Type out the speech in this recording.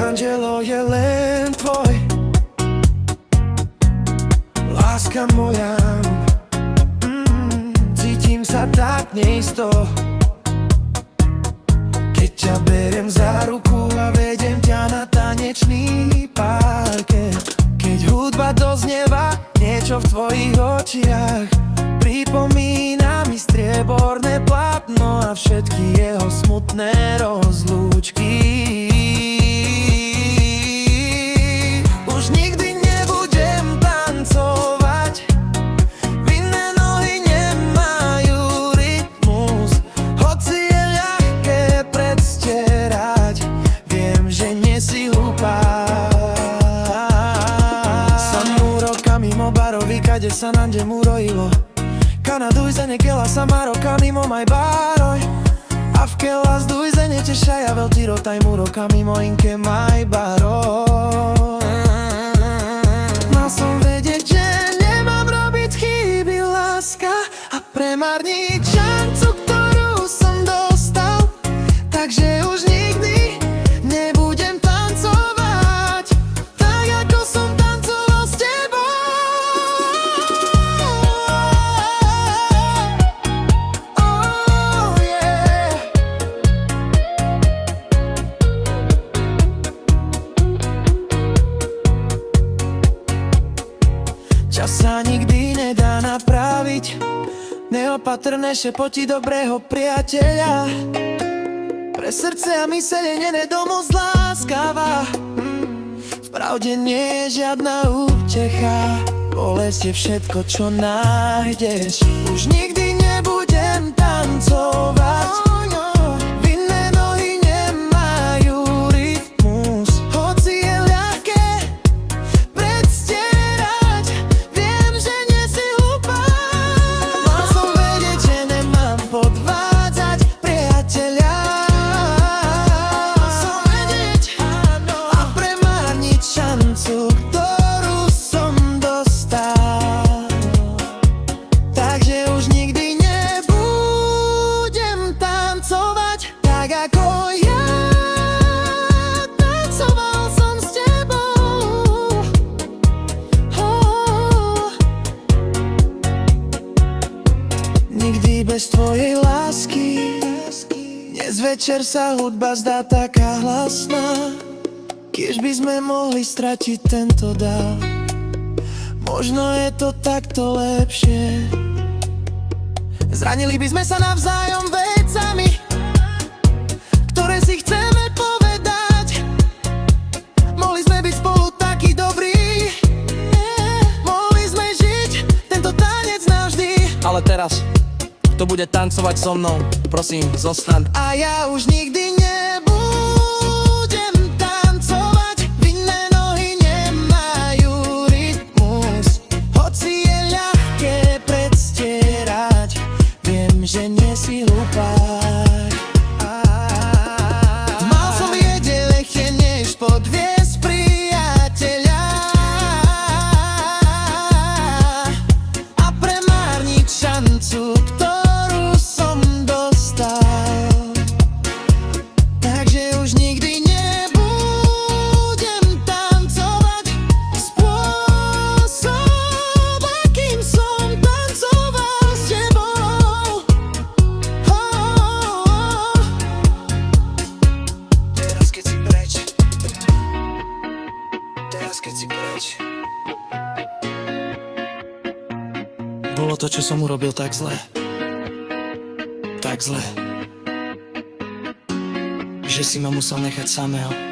Angelo je len tvoj, láska moja. Cítim sa tak neisto, keď ťa beriem za ruku a vedem ťa na tanečný parket. Keď hudba doznieva, niečo v tvojich očiach pripomína mi strieborné plátno a všetky jeho smutné rozlúčky. Už nikdy nebudem tancovať, vinné nohy nemajú rytmus. Hoci je ľahké predstierať, viem, že nie si hlúpa. Samúroka mimo barovi, kade sa nande murojilo. Kana dujzene, kela samaroka mimo maj baroj. A v kela zdujzene, tešaja veľ tirotaj muroka mimo inke maj baroj. Mal som vedieť, že nemám robiť chyby, láska, a premarniť šancu, ktorú som dostal. Takže už nikdy nebudem tancovať tak, ako som tancoval s tebou. Oh yeah. Čas sa nikdy nedá napraviť, neopatrné šepoti dobrého priateľa. Pre srdce a myseľ je domoc láskavá. Vpravde nie je žiadna útecha, bolesť je všetko, čo nájdeš. Už nikdy nebudem tancovať, vinné nohy nemajú rytmus. Hoci je ľahké predstierať, viem, že nie si hlúpa. Mal som vedieť, že nemám podvádzať priateľa. Mal som vedieť, áno, a premárniť šancu, ktorú som dostal. Takže už nikdy nebudem tancovať tak, ako ja tancoval som s tebou. Nikdy bez tvojej lásky, dnes večer sa hudba zdá taká hlasná. Kiež by sme mohli stratiť tento dáv, možno je to takto lepšie. Zranili by sme sa navzájom vecami, ktoré si chceme povedať. Mohli sme byť spolu takí dobrí, mohli sme žiť tento tanec navždy. Ale teraz, kto bude tancovať so mnou, prosím, zostaň. A ja už nikdy nebudem tancovať, vinné nohy nemajú rytmus. Hoci je ľahké predstierať, viem, že nie si hlupák. Mal som vedieť ľahšie, než podviesť priateľa a premárniť šancu, ktorú som dostal. Takže už nikdy nebudem tancovať spôsob, akým som tancoval s tebou. Teraz keď si preč, teraz keď si preč. Bolo to, čo som urobil, tak zle. Tak zle, že si ma musel nechať samého.